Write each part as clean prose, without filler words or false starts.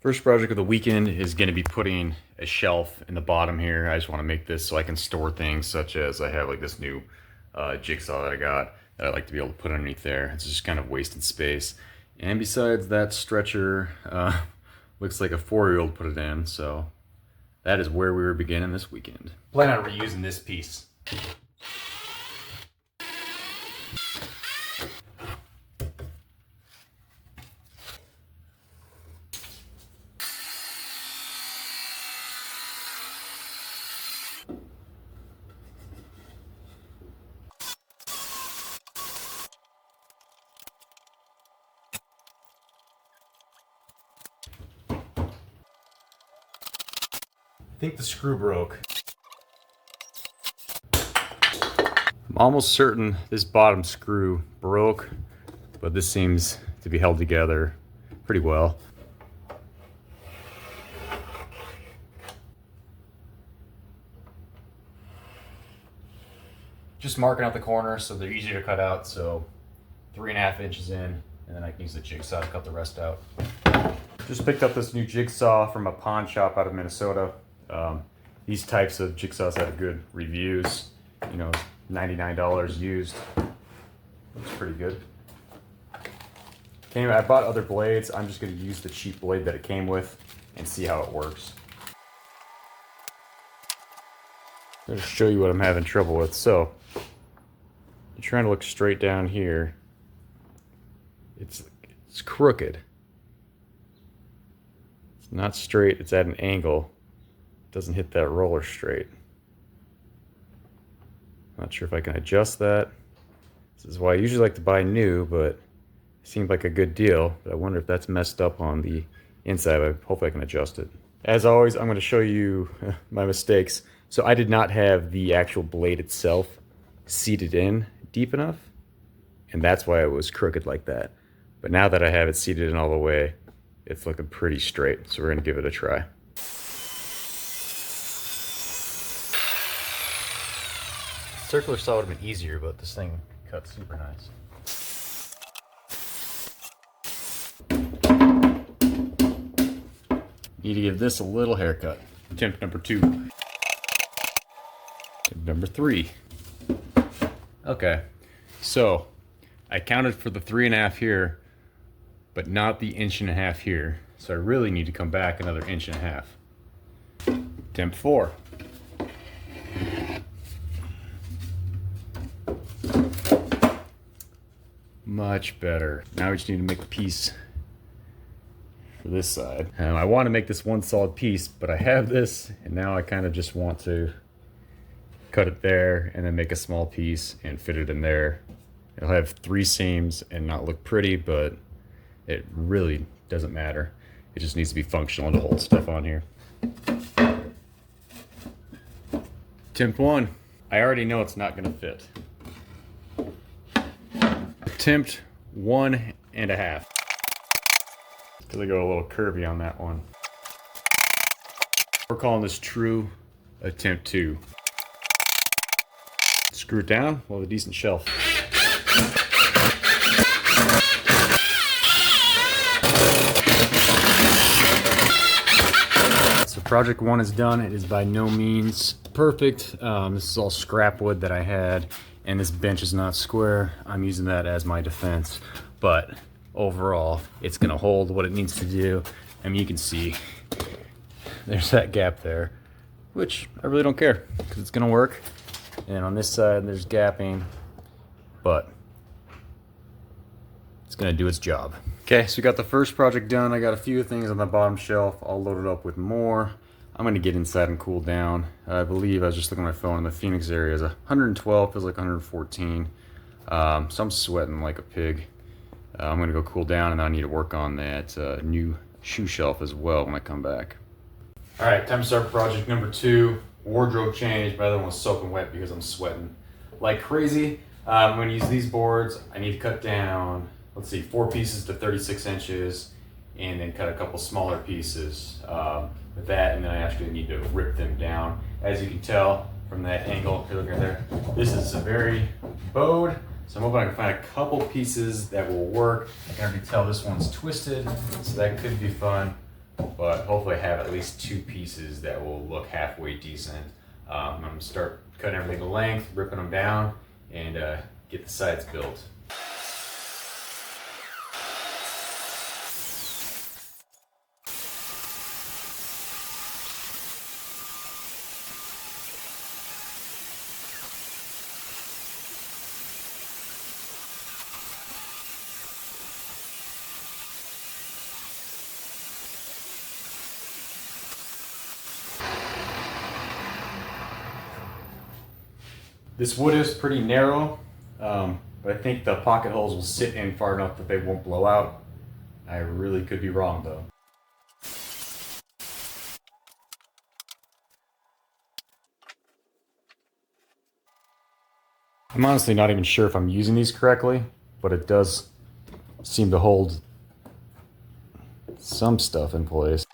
First project of the weekend is going to be putting a shelf in the bottom here. I just want to make this so I can store things, such as I have like this new jigsaw that I got that I like to be able to put underneath there. It's just kind of wasted space. And besides, that stretcher looks like a 4-year-old put it in, so that is where we were beginning this weekend. Plan on reusing this piece. I think the screw broke. I'm almost certain this bottom screw broke, but this seems to be held together pretty well. Just marking out the corners so they're easier to cut out, so 3.5 inches in, and then I can use the jigsaw to cut the rest out. Just picked up this new jigsaw from a pawn shop out of Minnesota. These types of jigsaws have good reviews, you know, $99 used. Looks pretty good. Anyway, I bought other blades. I'm just going to use the cheap blade that it came with and see how it works. I'll just show you what I'm having trouble with. So, you're trying to look straight down here. It's crooked. It's not straight, it's at an angle. Doesn't hit that roller straight. Not sure if I can adjust that. This is why I usually like to buy new, but it seemed like a good deal. But I wonder if that's messed up on the inside. Hopefully I can adjust it. As always, I'm going to show you my mistakes. So I did not have the actual blade itself seated in deep enough, and that's why it was crooked like that. But now that I have it seated in all the way, it's looking pretty straight. So we're going to give it a try. Circular saw would have been easier, but this thing cuts super nice. Need to give this a little haircut. Attempt number 2. Attempt number 3. Okay, so I counted for the 3.5 here, but not the 1.5 inches here. So I really need to come back another 1.5 inches. Attempt 4. Much better. Now we just need to make a piece for this side. I want to make this one solid piece, but I have this, and now I kind of just want to cut it there and then make a small piece and fit it in there. It'll have 3 seams and not look pretty, but it really doesn't matter. It just needs to be functional to hold stuff on here. Attempt 1. I already know it's not going to fit. Attempt 1.5. Because I go a little curvy on that one. We're calling this true. Attempt 2. Screw it down. We'll have a decent shelf. So project 1 is done. It is by no means perfect. This is all scrap wood that I had. And this bench is not square. I'm using that as my defense, but overall it's gonna hold what it needs to do. I mean, you can see there's that gap there, which I really don't care because it's gonna work. And on this side there's gapping, but it's gonna do its job. Okay, so we got the first project done. I got a few things on the bottom shelf. I'll load it up with more. I'm gonna get inside and cool down. I believe I was just looking at my phone, and the Phoenix area is 112, feels like 114. So I'm sweating like a pig. I'm gonna go cool down, and then I need to work on that new shoe shelf as well when I come back. All right, time to start project number 2. Wardrobe change. My other one was soaking wet because I'm sweating like crazy. I'm gonna use these boards. I need to cut down, let's see, 4 pieces to 36 inches, and then cut a couple smaller pieces with that, and then I actually need to rip them down. As you can tell from that angle, if you look right there, this is a very bowed, so I'm hoping I can find a couple pieces that will work. I can already tell this one's twisted, so that could be fun. but hopefully I have at least 2 pieces that will look halfway decent. I'm gonna start cutting everything to length, ripping them down, and get the sides built. This wood is pretty narrow, but I think the pocket holes will sit in far enough that they won't blow out. I really could be wrong though. I'm honestly not even sure if I'm using these correctly, but it does seem to hold some stuff in place.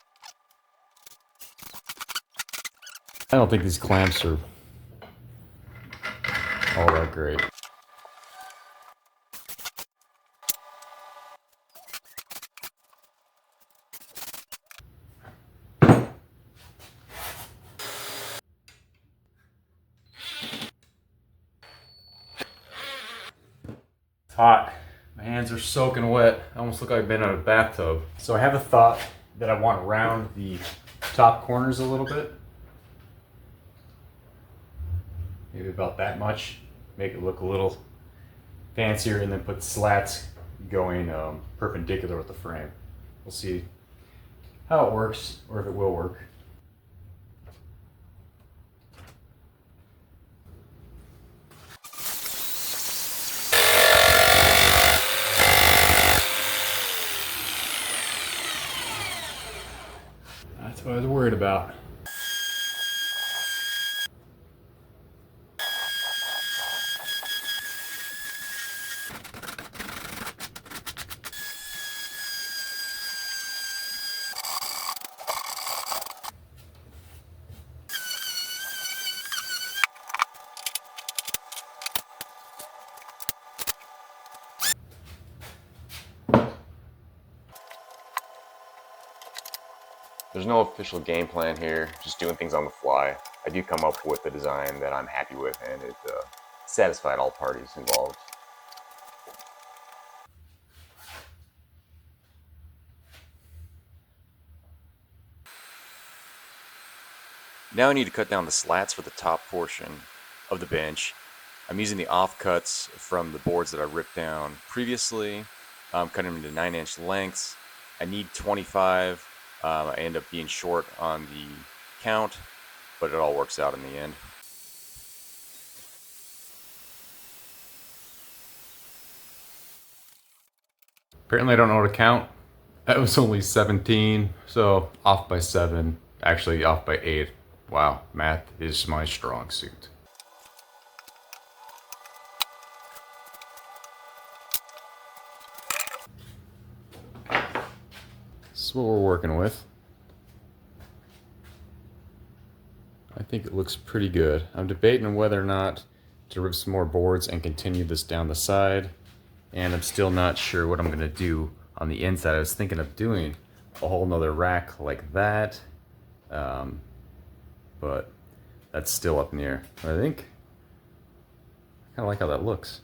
I don't think these clamps are all that great. It's hot. My hands are soaking wet. I almost look like I've been in a bathtub. So I have a thought that I want to round the top corners a little bit. Maybe about that much. Make it look a little fancier, and then put slats going perpendicular with the frame. We'll see how it works, or if it will work. That's what I was worried about. There's no official game plan here, just doing things on the fly. I do come up with a design that I'm happy with, and it satisfied all parties involved. Now I need to cut down the slats for the top portion of the bench. I'm using the offcuts from the boards that I ripped down previously. I'm cutting them into 9-inch lengths. I need 25. I end up being short on the count, but it all works out in the end. Apparently I don't know how to count. That was only 17, so off by 7, actually off by 8. Wow, math is my strong suit. This is what we're working with. I think it looks pretty good. I'm debating whether or not to rip some more boards and continue this down the side. And I'm still not sure what I'm gonna do on the inside. I was thinking of doing a whole nother rack like that. But that's still up in the air. I think I kinda like how that looks.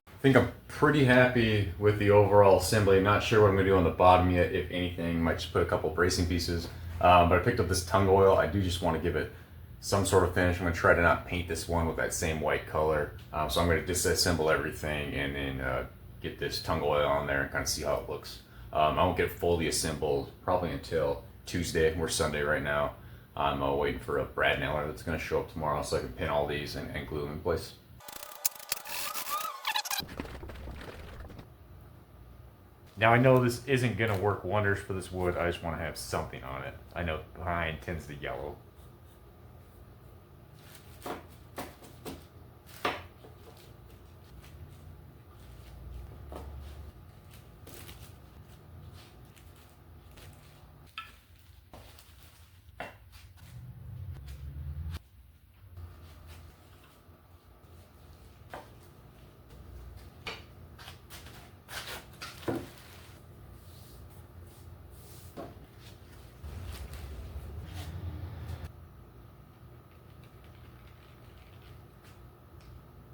I think I'm pretty happy with the overall assembly. Not sure what I'm gonna do on the bottom yet, if anything. Might just put a couple bracing pieces. But I picked up this tung oil. I do just want to give it some sort of finish. I'm gonna try to not paint this one with that same white color. So I'm gonna disassemble everything and then get this tung oil on there and kind of see how it looks. I won't get it fully assembled probably until Tuesday. We're Sunday right now. I'm waiting for a brad nailer that's gonna show up tomorrow so I can pin all these and glue them in place. Now I know this isn't going to work wonders for this wood. I just want to have something on it. I know pine tends to yellow.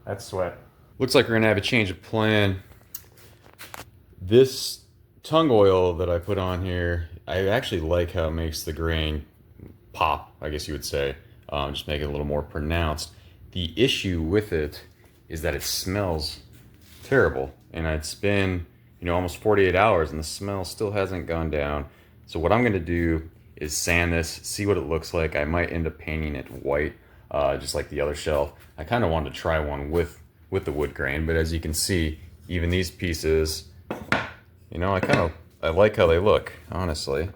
That's sweat. Looks like we're gonna have a change of plan. This tung oil that I put on here, I actually like how it makes the grain pop, I guess you would say. Just make it a little more pronounced. The issue with it is that it smells terrible. And it's been, almost 48 hours and the smell still hasn't gone down. So what I'm gonna do is sand this, see what it looks like. I might end up painting it white, just like the other shelf. I kind of wanted to try one with the wood grain, but as you can see, even these pieces, I like how they look, honestly.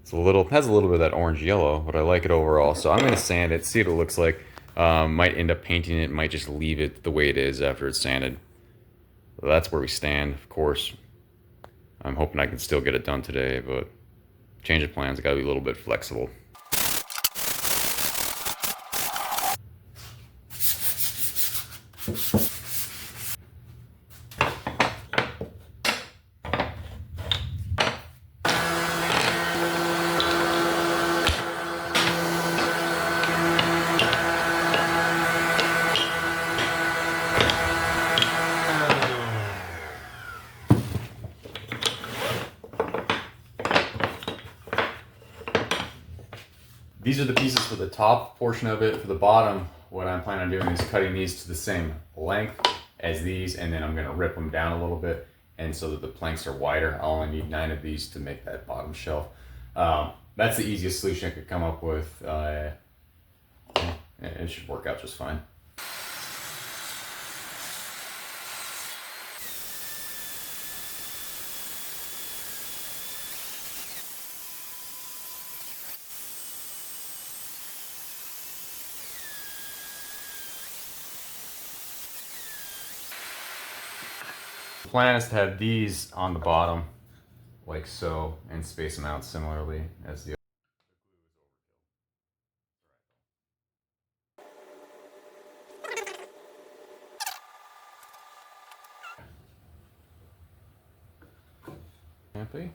It's has a little bit of that orange yellow, but I like it overall. So I'm gonna sand it, see what it looks like. Might end up painting it, might just leave it the way it is after it's sanded. So that's where we stand, of course. I'm hoping I can still get it done today, but change of plans, I gotta be a little bit flexible. These are the pieces for the top portion of it. For the bottom, what I'm planning on doing is cutting these to the same length as these, and then I'm gonna rip them down a little bit, and so that the planks are wider. I'll only need 9 of these to make that bottom shelf. That's the easiest solution I could come up with. It should work out just fine. The plan is to have these on the bottom, like so, and space them out similarly as the Happy?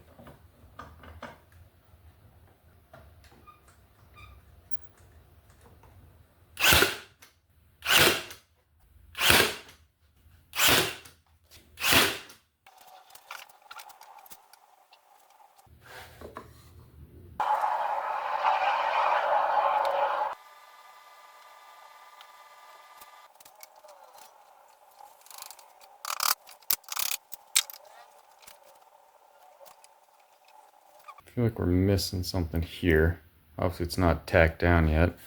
I feel like we're missing something here. Obviously it's not tacked down yet.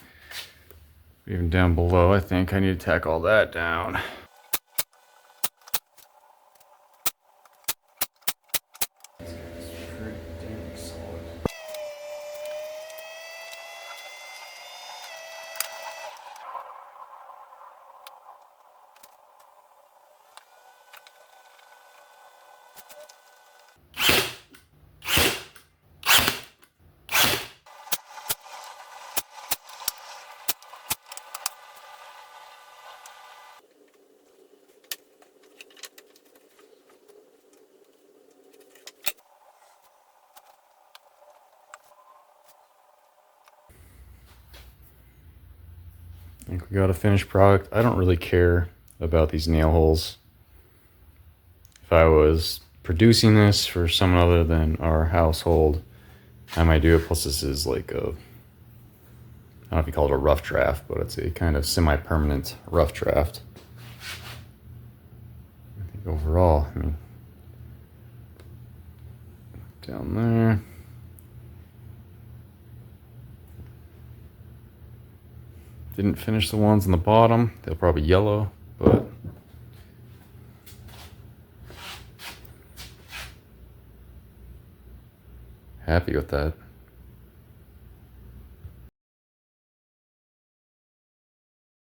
Even down below, I think I need to tack all that down. I think we got a finished product. I don't really care about these nail holes. If I was producing this for someone other than our household, I might do it. Plus this is like I don't know if you call it a rough draft, but it's a kind of semi-permanent rough draft. I think overall, down there. Didn't finish the ones on the bottom. They'll probably yellow, but happy with that.